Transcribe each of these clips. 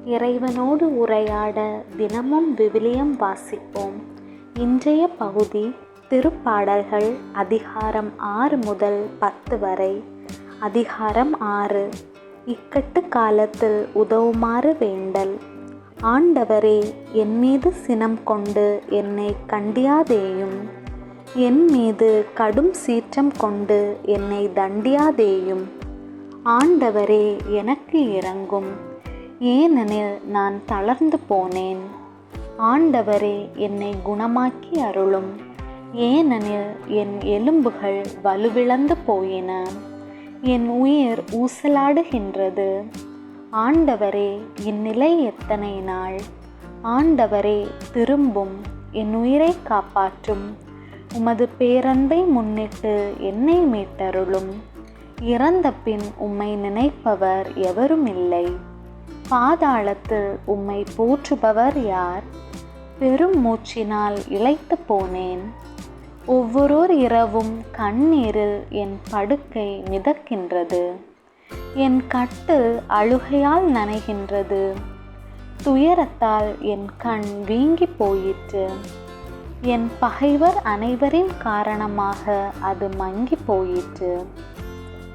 இறைவனோடு உரையாட தினமும் விவிலியம் வாசிப்போம். இன்றைய பகுதி திருப்பாடல்கள் அதிகாரம் 6 முதல் 10 வரை. அதிகாரம் 6. இக்கட்டு காலத்தில் உதவுமாறு வேண்டல். ஆண்டவரே, என் மீது சினம் கொண்டு என்னை கண்டியாதேயும். என் மீது கடும் சீற்றம் கொண்டு என்னை தண்டியாதேயும். ஆண்டவரே, எனக்கு இரங்கும், ஏனெனில் நான் தளர்ந்து போனேன். ஆண்டவரே, என்னை குணமாக்கி அருளும், ஏனெனில் என் எலும்புகள் வலுவிழந்து போயின. என் உயிர் ஊசலாடுகின்றது. ஆண்டவரே, இந்நிலை எத்தனை நாள்? ஆண்டவரே, திரும்பும், என் உயிரை காப்பாற்றும். உமது பேரன்பை முன்னிட்டு என்னை மீட்டருளும். இறந்த பின் உம்மை நினைப்பவர் எவரும் இல்லை. பாதாளத்தில் உம்மை போற்றுபவர் யார்? பெரும் மூச்சினால் இளைத்து போனேன். ஒவ்வொரு இரவும் கண்ணீரில் என் படுக்கை மிதக்கின்றது. என் கட்டு அழுகையால் நனைகின்றது. துயரத்தால் என் கண் வீங்கி போயிற்று. என் பகைவர் அனைவரின் காரணமாக அது மங்கி போயிற்று.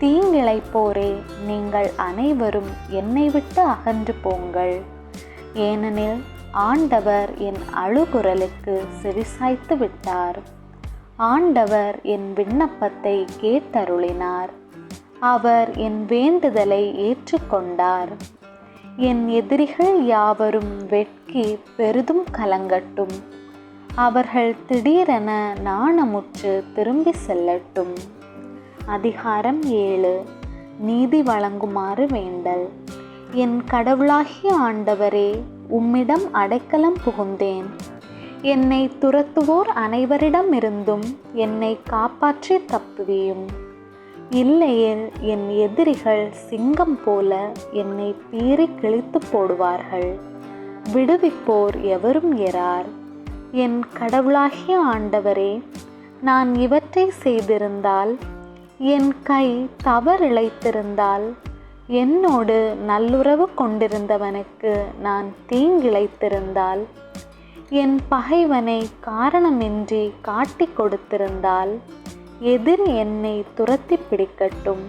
தீங்கிழைப்போரே, நீங்கள் அனைவரும் என்னை விட்டு அகன்று போங்கள். ஏனெனில் ஆண்டவர் என் அழுகுரலுக்கு செவிசாய்த்து விட்டார். ஆண்டவர் என் விண்ணப்பத்தை கேட்டருளினார். அவர் என் வேண்டுதலை ஏற்றுக்கொண்டார். என் எதிரிகள் யாவரும் வெட்கி பெரிதும் கலங்கட்டும். அவர்கள் திடீரென நாணமுற்று திரும்பி செல்லட்டும். அதிகாரம் 7. நீதி வழங்குமாறு வேண்டல். என் கடவுளாகிய ஆண்டவரே, உம்மிடம் அடைக்கலம் புகுந்தேன். என்னை துரத்துவோர் அனைவரிடமிருந்தும் என்னை காப்பாற்றி தப்புவியும். இல்லையேல் என் எதிரிகள் சிங்கம் போல என்னை பீறி கிழித்து போடுவார்கள். விடுவிப்போர் எவரும் எரார். என் கடவுளாகிய ஆண்டவரே, நான் இவற்றை செய்திருந்தால், என் கை தவறிழைத்திருந்தால், என்னோடு நல்லுறவு கொண்டிருந்தவனுக்கு நான் தீங்கிழைத்திருந்தால், என் பகைவனை காரணமின்றி காட்டி கொடுத்திருந்தால், எதிரி என்னை துரத்தி பிடிக்கட்டும்.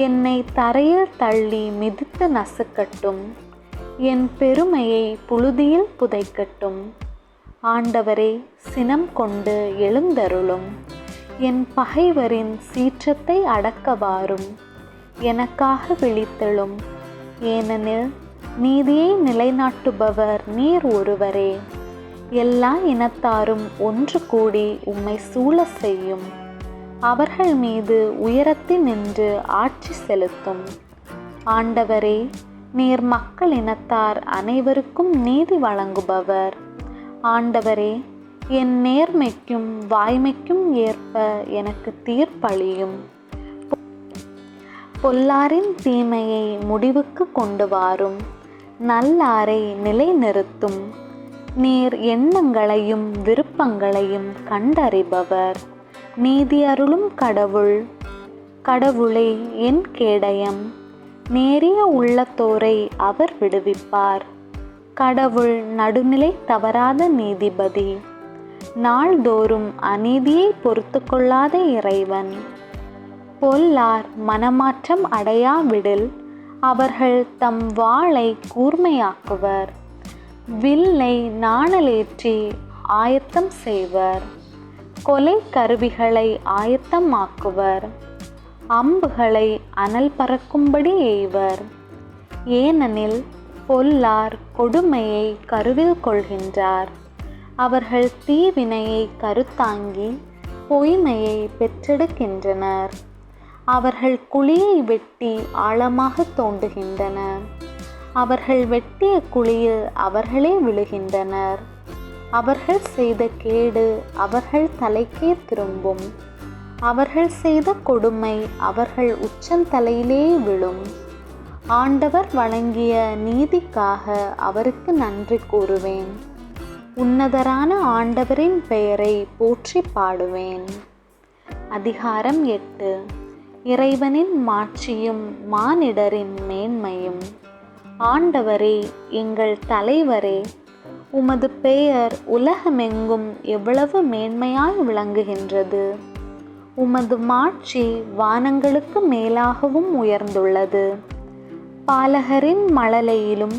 என்னை தரையில் தள்ளி மிதித்து நசுக்கட்டும். என் பெருமையை புழுதியில் புதைக்கட்டும். ஆண்டவரே, சினம் கொண்டு எழுந்தருளும். என் பகைவரின் சீற்றத்தை அடக்கவாரும். எனக்காக விழித்தெழும், ஏனெனில் நீதியை நிலைநாட்டுபவர் நீர் ஒருவரே. எல்லா இனத்தாரும் ஒன்று கூடி உம்மை சூழ செய்யும். அவர்கள் மீது உயரத்தில் நின்று ஆட்சி செலுத்தும். ஆண்டவரே, நீர் மக்கள் இனத்தார் அனைவருக்கும் நீதி வழங்குபவர். ஆண்டவரே, என் நேர்மைக்கும் வாய்மைக்கும் ஏற்ப எனக்கு தீர்ப்பளியும். பொல்லாரின் தீமையை முடிவுக்கு கொண்டு வாரும். நல்லாரை நிலைநிறுத்தும். நீர் எண்ணங்களையும் விருப்பங்களையும் கண்டறிபவர். நீதி அருளும் கடவுள். கடவுளே, என் கேடயம். நேரிய உள்ளத்தோரை அவர் விடுவிப்பார். கடவுள் நடுநிலை தவறாத நீதிபதி. நாள்தோறும் அநீதியை பொறுத்து கொள்ளாத இறைவன். பொல்லார் மனமாற்றம் அடையாவிடில் அவர்கள் தம் வாளை கூர்மையாக்குவர். வில்லை நாணலேற்றி ஆயத்தம் செய்வர். கொலை கருவிகளை ஆயத்தமாக்குவர். அம்புகளை அனல் பறக்கும்படி எய்வர். ஏனெனில் பொல்லார் கொடுமையை கருவில் கொள்கின்றார். அவர்கள் தீவினையை கருத்தாங்கி பொய்மையை பெற்றெடுக்கின்றனர். அவர்கள் குழியை வெட்டி ஆழமாக தோண்டுகின்றனர். அவர்கள் வெட்டிய குழியில் அவர்களே விழுகின்றனர். அவர்கள் செய்த கேடு அவர்கள் தலைக்கே திரும்பும். அவர்கள் செய்த கொடுமை அவர்கள் உச்சந்தலையிலே விழும். ஆண்டவர் வழங்கிய நீதிக்காக அவருக்கு நன்றி கூறுவேன். உன்னதரான ஆண்டவரின் பெயரை போற்றி பாடுவேன். அதிகாரம் 8. இறைவனின் மாட்சியும் மானிடரின் மேன்மையும். ஆண்டவரே, எங்கள் தலைவரே, உமது பெயர் உலகமெங்கும் எவ்வளவு மேன்மையாய் விளங்குகின்றது. உமது மாட்சி வானங்களுக்கு மேலாகவும் உயர்ந்துள்ளது. பாலகரின் மழலையிலும்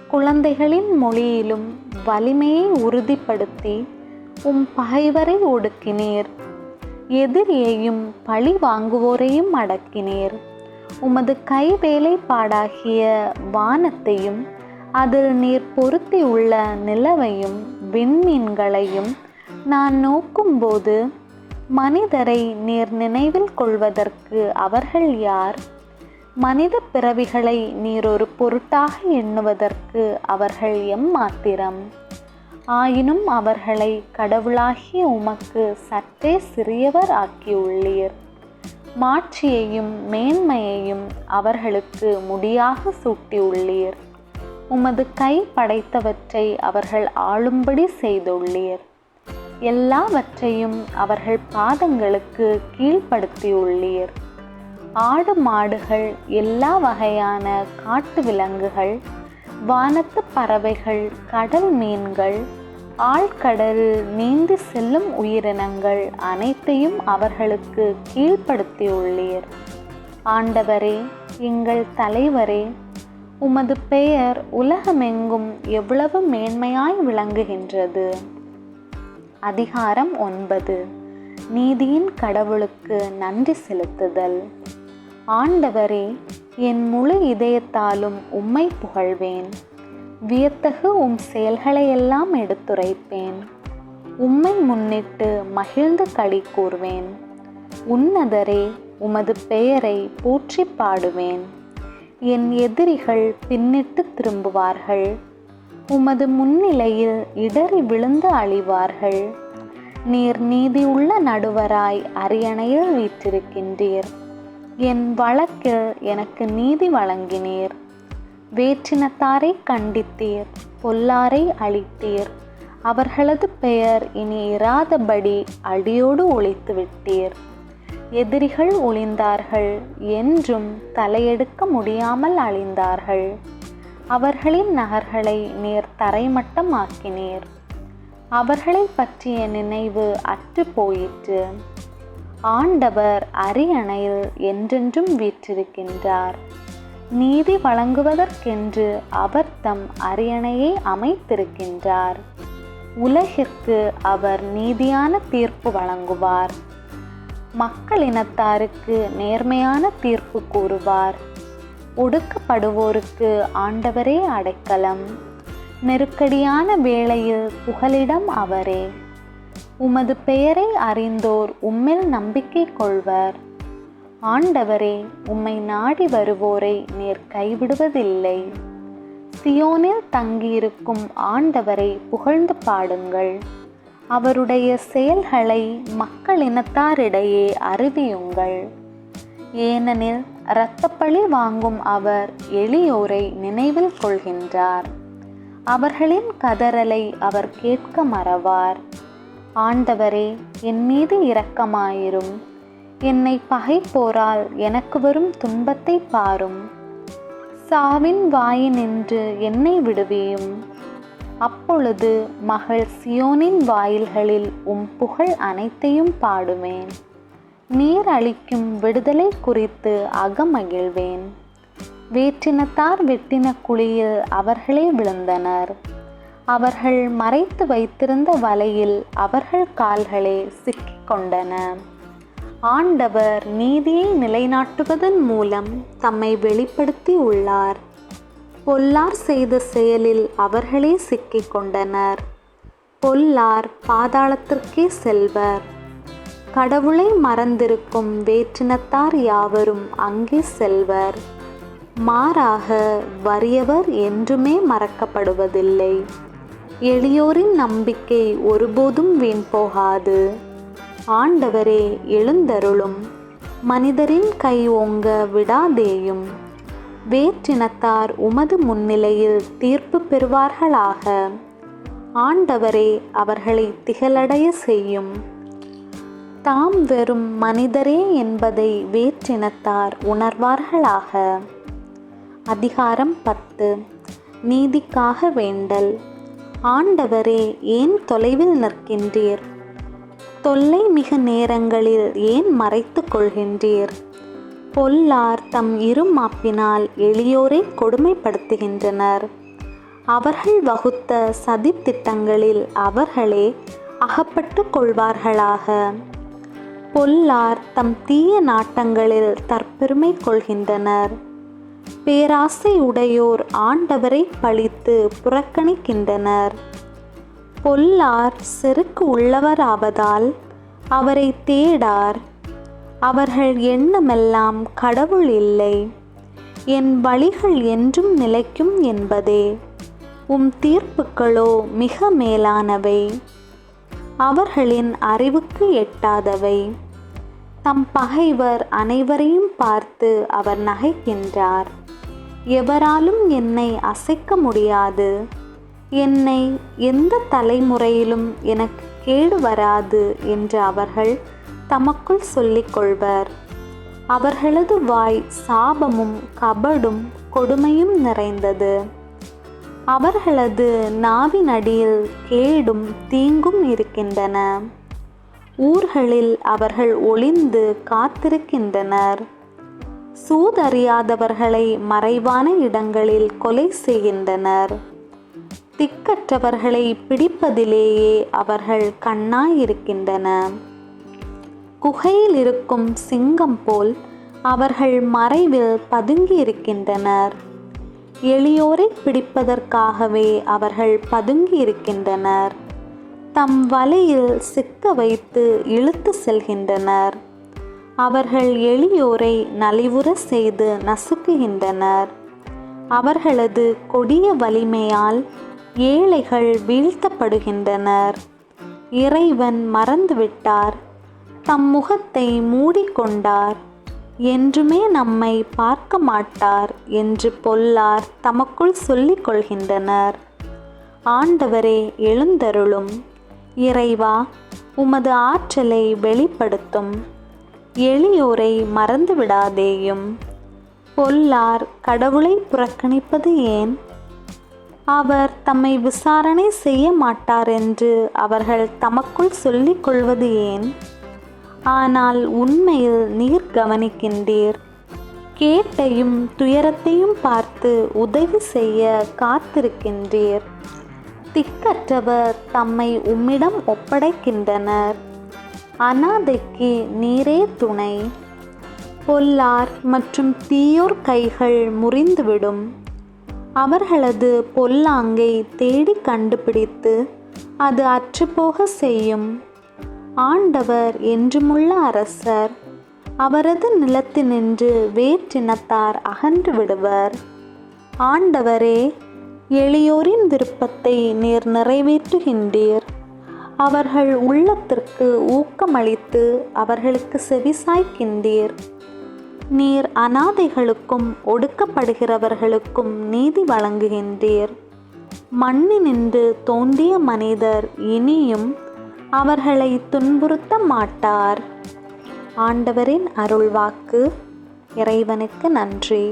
குழந்தைகளின் மொழியிலும் வலிமையை உறுதிப்படுத்தி பகைவரை ஒடுக்கினீர். எதிரியையும் பழி வாங்குவோரையும் அடக்கினீர். உமது கைவேலைப்பாடாகிய வானத்தையும் அதில் நீர் பொருத்தியுள்ள நிலவையும் விண்மீன்களையும் நான் நோக்கும்போது, மனிதரை நீர் நினைவில் கொள்வதற்கு அவர்கள் யார்? மனித பிறவிகளை நீர் ஒரு பொருட்டாக எண்ணுவதற்கு அவர்கள் எம்மாத்திரம்? ஆயினும் அவர்களை கடவுளாகிய உமக்கு சற்றே சிறியவர் ஆக்கியுள்ளீர். மாட்சியையும் மேன்மையையும் அவர்களுக்கு முடியாக சூட்டியுள்ளீர். உமது கை படைத்தவற்றை அவர்கள் ஆளும்படி செய்துள்ளீர். எல்லாவற்றையும் அவர்கள் பாதங்களுக்கு கீழ்ப்படுத்தியுள்ளீர். ஆடு மாடுகள், எல்லா வகையான காட்டு விலங்குகள், வானத்து பறவைகள், கடல் மீன்கள், ஆழ்கடலில் நீந்தி செல்லும் உயிரினங்கள் அனைத்தையும் அவர்களுக்கு கீழ்ப்படுத்தியுள்ளீர். ஆண்டவரே, எங்கள் தலைவரே, உமது பெயர் உலகமெங்கும் எவ்வளவு மேன்மையாய் விளங்குகின்றது. அதிகாரம் 9. நீதியின் கடவுளுக்கு நன்றி செலுத்துதல். ஆண்டவரே, என் முழு இதயத்தாலும் உம்மை புகழ்வேன். வியத்தகு செயல்களையெல்லாம் எடுத்துரைப்பேன். உம்மை முன்னிட்டு மகிழ்ந்து களி கூர்வேன். உன்னதரே, உமது பெயரை போற்றி பாடுவேன். என் எதிரிகள் பின்னிட்டு திரும்புவார்கள். உமது முன்னிலையில் இடறி விழுந்து அழிவார்கள். நீர் நீதியுள்ள நடுவராய் அரியணையில் வீற்றிருக்கின்றீர். என் வழக்கில் எனக்கு நீதி வழங்கினீர். வேற்றினத்தாரை கண்டித்தீர், பொல்லாரை அழித்தீர். அவர்களது பெயர் இனி இராதபடி அடியோடு ஒழித்து விட்டீர். எதிரிகள் ஒளிந்தார்கள், என்றும் தலையெடுக்க முடியாமல் அழிந்தார்கள். அவர்களின் நகர்களை நீர் தரைமட்டமாக்கினீர். அவர்களை பற்றிய நினைவு அற்று போயிற்று. ஆண்டவர் அரியணையில் என்றென்றும் வீற்றிருக்கின்றார். நீதி வழங்குவதற்கென்று அவர் தம் அரியணையை அமைத்திருக்கின்றார். உலகிற்கு அவர் நீதியான தீர்ப்பு வழங்குவார். மக்களினத்தாருக்கு நேர்மையான தீர்ப்பு கூறுவார். ஒடுக்கப்படுவோருக்கு ஆண்டவரே அடைக்கலம். நெருக்கடியான வேளையில் புகலிடம் அவரே. உமது பெயரை அறிந்தோர் உம்மில் நம்பிக்கை கொள்வர். ஆண்டவரே, உம்மை நாடி வருவோரை நீர் கைவிடுவதில்லை. சியோனில் தங்கியிருக்கும் ஆண்டவரை புகழ்ந்து பாடுங்கள். அவருடைய செயல்களை மக்களினத்தாரிடையே அறிவியுங்கள். ஏனெனில் இரத்தப்பழி வாங்கும் அவர் எளியோரை நினைவில் கொள்கின்றார். அவர்களின் கதறலை அவர் கேட்க மறவார். ஆண்டவரே, என் மீது இரக்கமாயிரும். என்னை பகைப்போரால் எனக்கு வரும் துன்பத்தை பாரும். சாவின் வாயினின்று என்னை விடுவியும். அப்பொழுது மகள் சியோனின் வாயில்களில் புகழ் அனைத்தையும் பாடுவேன். நீர் அளிக்கும் விடுதலை குறித்து அகமகிழ்வேன். வேற்றினத்தார் வெட்டின குழியில் அவர்களே விழுந்தனர். அவர்கள் மறைத்து வைத்திருந்த வலையில் அவர்கள் கால்களே சிக்கிக் கொண்டன. ஆண்டவர் நீதியை நிலைநாட்டுவதன் மூலம் தம்மை வெளிப்படுத்தி உள்ளார். பொல்லார் செய்த செயலில் அவர்களே சிக்கிக் கொண்டனர். பொல்லார் பாதாளத்திற்கே செல்வர். கடவுளை மறந்திருக்கும் வேற்றினத்தார் யாவரும் அங்கே செல்வர். மாறாக வறியவர் என்றுமே மறக்கப்படுவதில்லை. எளியோரின் நம்பிக்கை ஒருபோதும் வீண் போகாது. ஆண்டவரே, எழுந்தருளும். மனிதரின் கை ஓங்க விடாதேயும். வேற்றினத்தார் உமது முன்னிலையில் தீர்ப்பு பெறுவார்களாக. ஆண்டவரே, அவர்களை திகழடைய செய்யும். தாம் வெறும் மனிதரே என்பதை வேற்றினத்தார் உணர்வார்களாக. அதிகாரம் 10. நீதிக்காக வேண்டல். ஆண்டவரே, ஏன் தொலைவில் நிற்கின்றீர்? தொல்லை மிகு நேரங்களில் ஏன் மறைத்து கொள்கின்றீர்? பொல்லார் தம் இருமாப்பினால் எளியோரை கொடுமைப்படுத்துகின்றனர். அவர்கள் வகுத்த சதித்திட்டங்களில் அவர்களே அகப்பட்டு கொள்வார்களாக. பொல்லார் தம் தீய நாட்டங்களில் தற்பெருமை கொள்கின்றனர். பேராசை உடையோர் ஆண்டவரை பழித்து புறக்கணிக்கின்றனர். பொல்லார் செருக்கு உள்ளவராவதால் அவரை தேடார். அவர்கள் எண்ணமெல்லாம் கடவுள் இல்லை, என் வழிகள் என்றும் நிலைக்கும் என்பதே. உம் தீர்ப்புகளோ மிக மேலானவை, அவர்களின் அறிவுக்கு எட்டாதவை. தம் பகைவர் அனைவரையும் பார்த்து அவர் நகைக்கின்றார். எவராலும் என்னை அசைக்க முடியாது, என்னை எந்த தலைமுறையிலும் எனக்கு கேடு வராது என்று அவர்கள் தமக்குள் சொல்லிக் கொள்வர். அவர்களது வாய் சாபமும் கபடும் கொடுமையும் நிறைந்தது. அவர்களது நாவினடியில் கேடும் தீங்கும் இருக்கின்றன. ஊர்களில் அவர்கள் ஒளிந்து காத்திருக்கின்றனர். சூதறியாதவர்களை மறைவான இடங்களில் கொலை செய்கின்றனர். திக்கற்றவர்களை பிடிப்பதிலேயே அவர்கள் கண்ணாயிருக்கின்றன. குகையில் இருக்கும் சிங்கம் போல் அவர்கள் மறைவில் பதுங்கியிருக்கின்றனர். எளியோரை பிடிப்பதற்காகவே அவர்கள் பதுங்கியிருக்கின்றனர். தம் வலையில் சிக்க வைத்து இழுத்து செல்கின்றனர். அவர்கள் எளியோரை நலிவுற செய்து நசுக்குகின்றனர். அவர்களது கொடிய வலிமையால் ஏழைகள் வீழ்த்தப்படுகின்றனர். இறைவன் மறந்துவிட்டார், தம் முகத்தை மூடிக்கொண்டார், என்றுமே நம்மை பார்க்க மாட்டார் என்று பொல்லார் தமக்குள் சொல்லிக் கொள்கின்றனர். ஆண்டவரே, எழுந்தருளும். இறைவா, உமது ஆற்றலை வெளிப்படுத்தும். எளியோரை மறந்துவிடாதேயும். பொல்லார் கடவுளை புறக்கணிப்பது ஏன்? அவர் தம்மை விசாரணை செய்ய மாட்டார் என்று அவர்கள் தமக்குள் சொல்லிக் கொள்வது ஏன்? ஆனால் உண்மையில் நீர் கவனிக்கின்றீர். கேட்டையும் துயரத்தையும் பார்த்து உதவி செய்ய காத்திருக்கின்றீர். திக்கற்றவர் தம்மை உம்மிடம் ஒப்படைக்கின்றனர். அனாதைக்கு நீரே துணை. பொல்லார் மற்றும் தீயோர் கைகள் முறிந்துவிடும். அவர்களது பொல்லாங்கை தேடி கண்டுபிடித்து அது அற்றுப்போக செய்யும். ஆண்டவர் என்றுமுள்ள அரசர். அவரது நிலத்தினின்று வேற்றினத்தார் அகன்று விடுவர். ஆண்டவரே, எளியோரின் விருப்பத்தை நீர் நிறைவேற்றுகின்றீர். அவர்கள் உள்ளத்திற்கு ஊக்கமளித்து அவர்களுக்கு செவிசாய்க்கின்றீர். நீர் அனாதைகளுக்கும் ஒடுக்கப்படுகிறவர்களுக்கும் நீதி வழங்குகின்றீர். மண்ணினின்று தோன்றிய மனிதர் இனியும் அவர்களை துன்புறுத்த மாட்டார். ஆண்டவரின் அருள்வாக்கு. இறைவனுக்கு நன்றி.